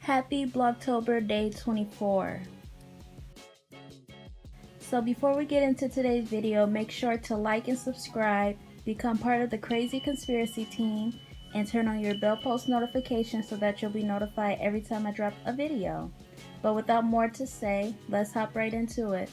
Happy Blogtober Day 24. So before we get into today's video, make sure to like and subscribe, become part of the Krazy Conspiracy team, and turn on your bell post notifications so that you'll be notified every time I drop a video. But without more to say, let's hop right into it.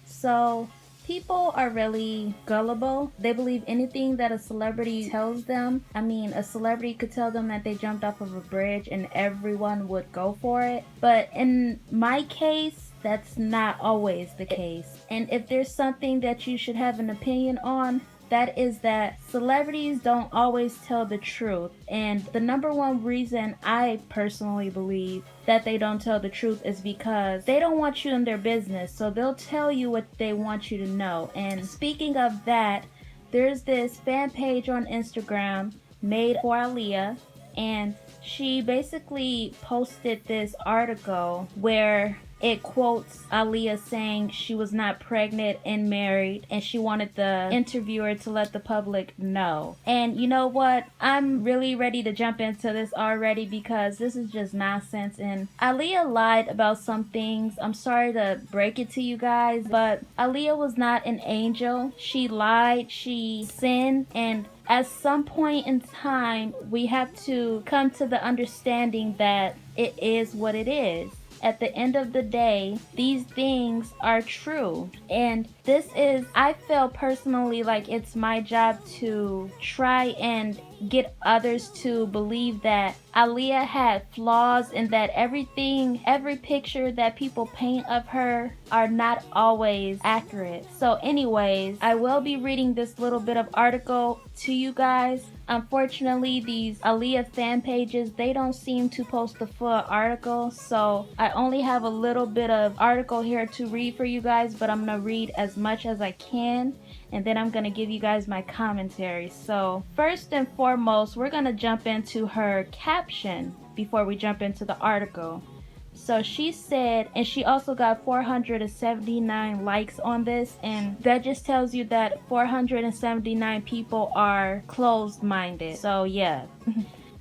So people are really gullible. They believe anything that a celebrity tells them. I mean, a celebrity could tell them that they jumped off of a bridge and everyone would go for it. But in my case, that's not always the case. And if there's something that you should have an opinion on, that is that celebrities don't always tell the truth. And the number one reason I personally believe that they don't tell the truth is because they don't want you in their business. So they'll tell you what they want you to know. And speaking of that, there's this fan page on Instagram made for Aaliyah, and she basically posted this article where it quotes Aaliyah saying she was not pregnant and married, and she wanted the interviewer to let the public know. And you know what? I'm really ready to jump into this already because this is just nonsense. And Aaliyah lied about some things. I'm sorry to break it to you guys, but Aaliyah was not an angel. She lied, she sinned, and at some point in time, we have to come to the understanding that it is what it is. At the end of the day, these things are true. And this is, I feel personally like it's my job to try and get others to believe that Aaliyah had flaws and that every picture that people paint of her are not always accurate. So anyways, I will be reading this little bit of article to you guys. Unfortunately, these Aaliyah fan pages, they don't seem to post the full article, so I only have a little bit of article here to read for you guys, but I'm gonna read as much as I can, and then I'm gonna give you guys my commentary. So first and foremost, we're gonna jump into her caption before we jump into the article. So she said, and she also got 479 likes on this, and that just tells you that 479 people are closed-minded. So yeah.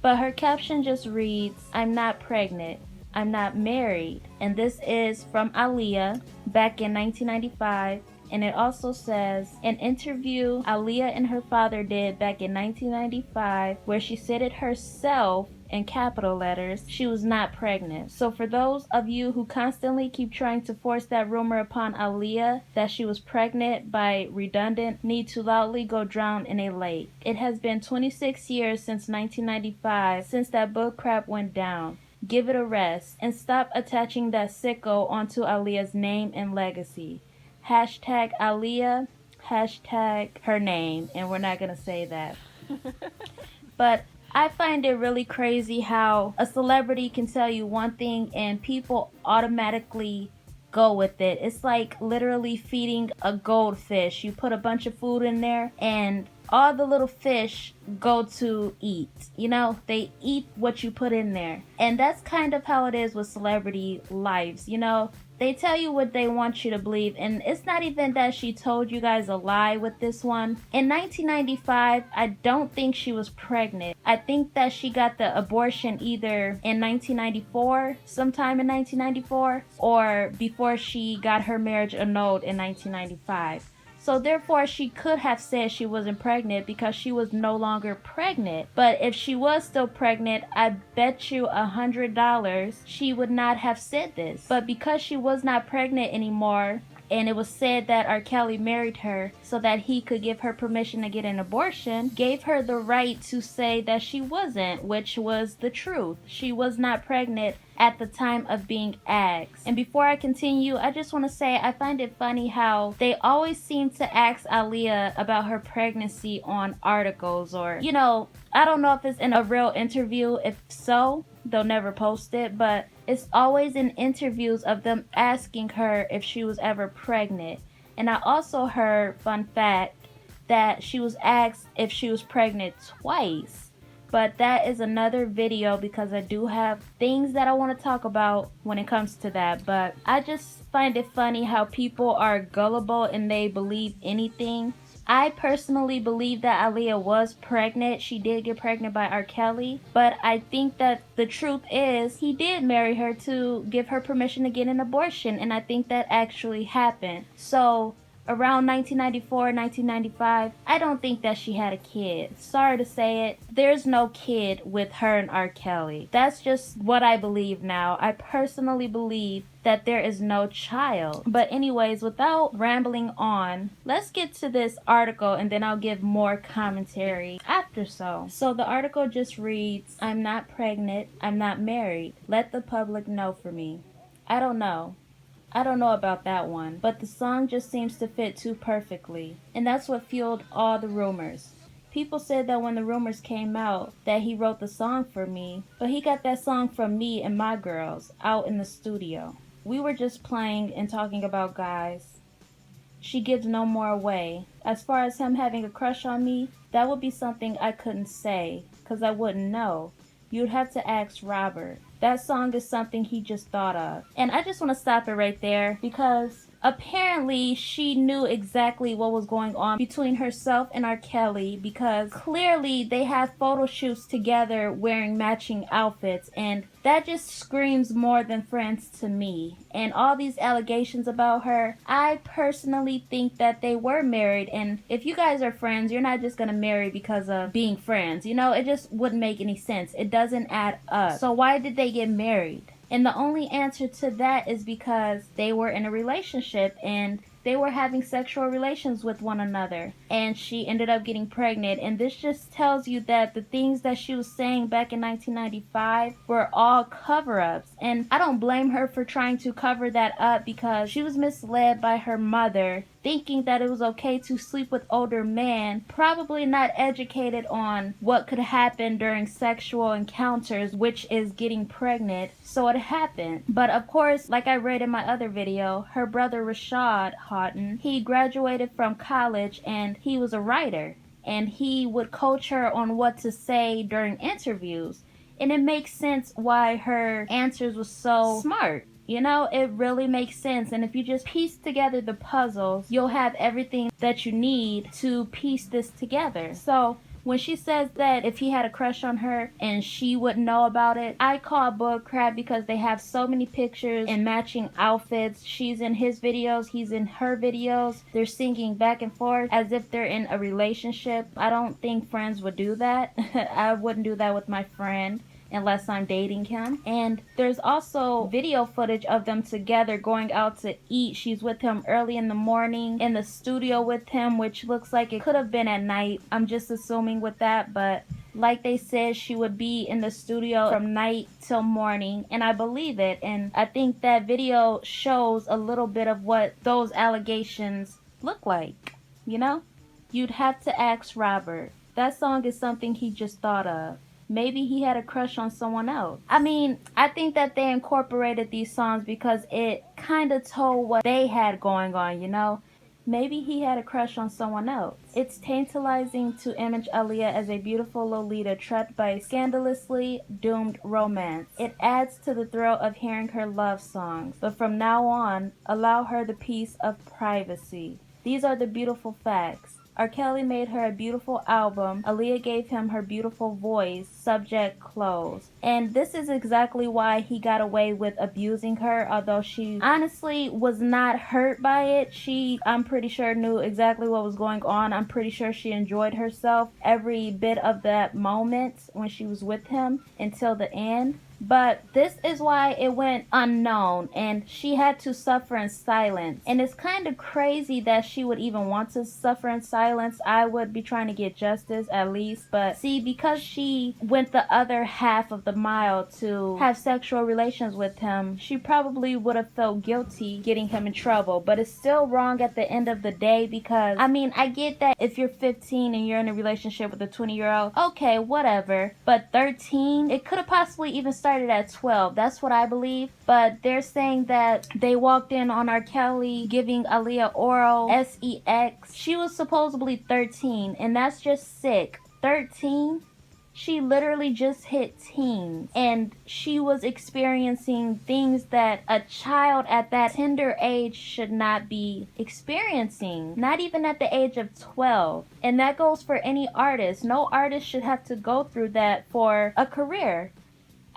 But her caption just reads, "I'm not pregnant. I'm not married." And this is from Aaliyah back in 1995. And it also says, an interview Aaliyah and her father did back in 1995 where she said it herself in capital letters, she was not pregnant. So for those of you who constantly keep trying to force that rumor upon Aaliyah that she was pregnant by redundant, need to loudly go drown in a lake. It has been 26 years since 1995 since that bullcrap went down. Give it a rest and stop attaching that sicko onto Aaliyah's name and legacy. Hashtag Aaliyah, hashtag her name, and we're not gonna say that. But I find it really crazy how a celebrity can tell you one thing and people automatically go with it. It's like literally feeding a goldfish. You put a bunch of food in there and all the little fish go to eat. You know, they eat what you put in there. And that's kind of how it is with celebrity lives, you know. They tell you what they want you to believe, and it's not even that she told you guys a lie with this one. In 1995, I don't think she was pregnant. I think that she got the abortion either in 1994, sometime in 1994, or before she got her marriage annulled in 1995. So therefore, she could have said she wasn't pregnant because she was no longer pregnant. But if she was still pregnant, I bet you $100 she would not have said this. But because she was not pregnant anymore, and it was said that R. Kelly married her so that he could give her permission to get an abortion, gave her the right to say that she wasn't, which was the truth. She was not pregnant at the time of being asked. And before I continue, I just want to say I find it funny how they always seem to ask Aaliyah about her pregnancy on articles, or, you know, I don't know if it's in a real interview. If so, they'll never post it, but it's always in interviews of them asking her if she was ever pregnant. And I also heard, fun fact, that she was asked if she was pregnant twice. But that is another video because I do have things that I want to talk about when it comes to that. But I just find it funny how people are gullible and they believe anything. I personally believe that Aaliyah was pregnant. She did get pregnant by R. Kelly. But I think that the truth is he did marry her to give her permission to get an abortion. And I think that actually happened. So around 1994, 1995, I don't think that she had a kid. Sorry to say it, there's no kid with her and R. Kelly. That's just what I believe now. I personally believe that there is no child. But anyways, without rambling on, let's get to this article and then I'll give more commentary after so. So the article just reads, I'm not pregnant, I'm not married. Let the public know for me. I don't know about that one, but the song just seems to fit too perfectly. And that's what fueled all the rumors. People said that when the rumors came out that he wrote the song for me, but he got that song from me and my girls out in the studio. We were just playing and talking about guys. She gives no more away. As far as him having a crush on me, that would be something I couldn't say, 'cause I wouldn't know. You'd have to ask Robert. That song is something he just thought of. And I just want to stop it right there because apparently she knew exactly what was going on between herself and R. Kelly, because clearly they have photo shoots together wearing matching outfits, and that just screams more than friends to me. And all these allegations about her, I personally think that they were married, and if you guys are friends, you're not just gonna marry because of being friends. You know, it just wouldn't make any sense. It doesn't add up. So why did they get married? And the only answer to that is because they were in a relationship and they were having sexual relations with one another. And she ended up getting pregnant. And this just tells you that the things that she was saying back in 1995 were all cover-ups. And I don't blame her for trying to cover that up because she was misled by her mother, thinking that it was okay to sleep with older men, probably not educated on what could happen during sexual encounters, which is getting pregnant. So it happened. But of course, like I read in my other video, her brother Rashad Houghton, he graduated from college and he was a writer. And he would coach her on what to say during interviews. And it makes sense why her answers were so smart. You know, it really makes sense. And if you just piece together the puzzles, you'll have everything that you need to piece this together. So when she says that if he had a crush on her and she wouldn't know about it, I call bullcrap because they have so many pictures and matching outfits. She's in his videos, he's in her videos. They're singing back and forth as if they're in a relationship. I don't think friends would do that. I wouldn't do that with my friend unless I'm dating him. And there's also video footage of them together going out to eat. She's with him early in the morning in the studio with him, which looks like it could have been at night. I'm just assuming with that, but like they said, she would be in the studio from night till morning, and I believe it. And I think that video shows a little bit of what those allegations look like. You know, you'd have to ask Robert. That song is something he just thought of. Maybe he had a crush on someone else. I mean, I think that they incorporated these songs because it kind of told what they had going on, you know? Maybe he had a crush on someone else. It's tantalizing to image Aaliyah as a beautiful Lolita trapped by a scandalously doomed romance. It adds to the thrill of hearing her love songs. But from now on, allow her the peace of privacy. These are the beautiful facts. R. Kelly made her a beautiful album. Aaliyah gave him her beautiful voice. Subject closed. And this is exactly why he got away with abusing her, although she honestly was not hurt by it. I'm pretty sure, knew exactly what was going on. I'm pretty sure she enjoyed herself every bit of that moment when she was with him until the end. But this is why it went unknown and she had to suffer in silence. And it's kind of crazy that she would even want to suffer in silence. I would be trying to get justice at least. But see, because she went the other half of the mile to have sexual relations with him, she probably would have felt guilty getting him in trouble. But it's still wrong at the end of the day because, I mean, I get that if you're 15 and you're in a relationship with a 20-year-old, okay, whatever. But 13, it could have possibly even started at 12. That's what I believe. But they're saying that they walked in on R. Kelly giving Aaliyah oral sex. She was supposedly 13, and that's just sick. 13? She literally just hit teens, and she was experiencing things that a child at that tender age should not be experiencing, not even at the age of 12. And that goes for any artist. No artist should have to go through that for a career.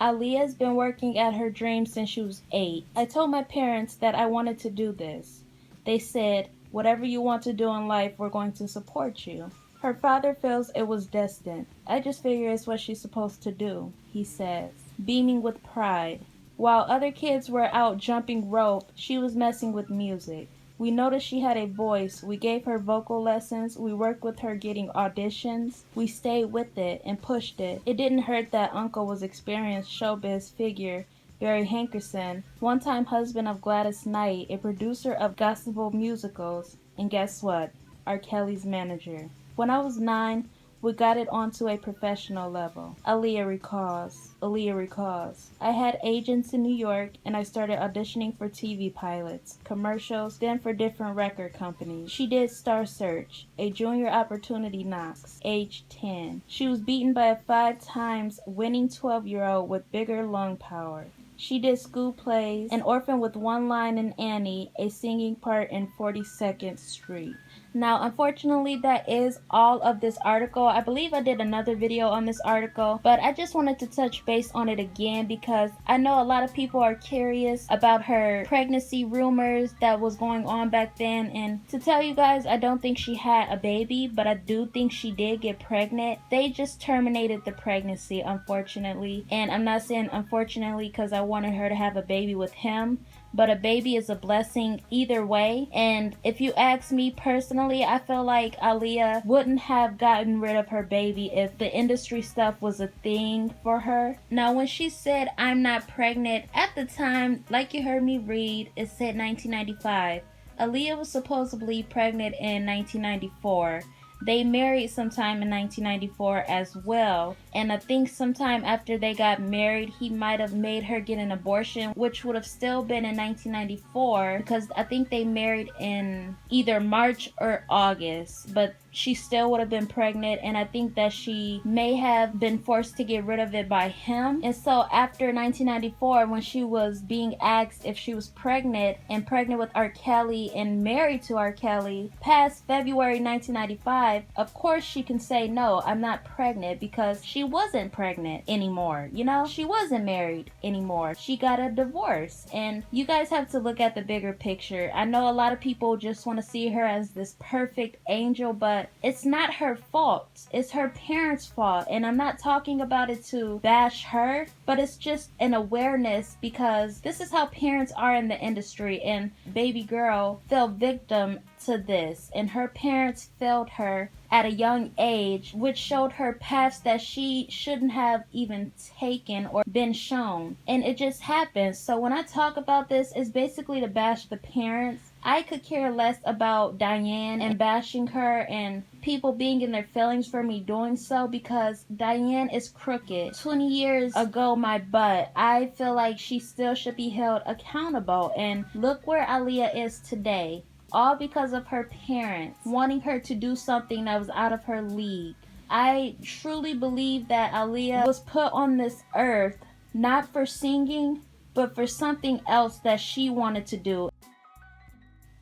Aaliyah's been working at her dream since she was 8. I told my parents that I wanted to do this. They said, "Whatever you want to do in life, we're going to support you." Her father feels it was destined. "I just figure it's what she's supposed to do," he says, beaming with pride. While other kids were out jumping rope, she was messing with music. We noticed she had a voice. We gave her vocal lessons. We worked with her getting auditions. We stayed with it and pushed it. It didn't hurt that uncle was experienced showbiz figure Barry Hankerson, one-time husband of Gladys Knight, a producer of gospel musicals, and guess what? R. Kelly's manager. "When I was 9, we got it onto a professional level," Aaliyah recalls. "I had agents in New York, and I started auditioning for TV pilots, commercials, then for different record companies. She did Star Search, a junior opportunity knocks, age 10. She was beaten by a 5 times winning 12-year-old with bigger lung power. She did school plays, an orphan with one line in Annie, a singing part in 42nd Street." Now, unfortunately, that is all of this article. I believe I did another video on this article, but I just wanted to touch base on it again because I know a lot of people are curious about her pregnancy rumors that was going on back then. And to tell you guys, I don't think she had a baby, but I do think she did get pregnant. They just terminated the pregnancy, unfortunately. And I'm not saying unfortunately because I wanted her to have a baby with him, but a baby is a blessing either way. And if you ask me personally, I feel like Aaliyah wouldn't have gotten rid of her baby if the industry stuff was a thing for her. Now, when she said, "I'm not pregnant," at the time, like you heard me read, it said 1995. Aaliyah was supposedly pregnant in 1994. They married sometime in 1994 as well, and I think sometime after they got married, he might have made her get an abortion, which would have still been in 1994, because I think they married in either March or August, but she still would have been pregnant, and I think that she may have been forced to get rid of it by him. And so after 1994, when she was being asked if she was pregnant, and pregnant with R. Kelly and married to R. Kelly, past February 1995, of course she can say, "No, I'm not pregnant," because she wasn't pregnant anymore. You know, she wasn't married anymore. She got a divorce. And you guys have to look at the bigger picture. I know a lot of people just want to see her as this perfect angel, but it's not her fault. It's her parents' fault. And I'm not talking about it to bash her, but it's just an awareness, because this is how parents are in the industry, and baby girl fell victim to this, and her parents failed her at a young age, which showed her paths that she shouldn't have even taken or been shown, and it just happened. So when I talk about this, it's basically to bash the parents. I could care less about Diane and bashing her and people being in their feelings for me doing so, because Diane is crooked. 20 years ago, my butt, I feel like she still should be held accountable, and look where Aaliyah is today. All because of her parents wanting her to do something that was out of her league. I truly believe that Aaliyah was put on this earth not for singing, but for something else that she wanted to do.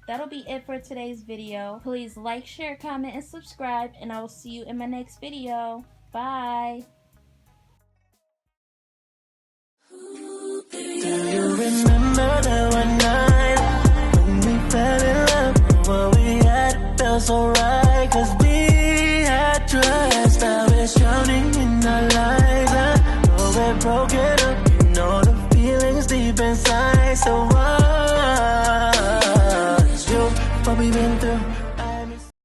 That'll be it for today's video. Please like, share, comment, and subscribe, and I will see you in my next video. Bye! Do you remember that one night when we fell in love? What we had felt so right, 'cause we had trust. I was drowning in our lives, I know we're broken up. You know the feelings deep inside.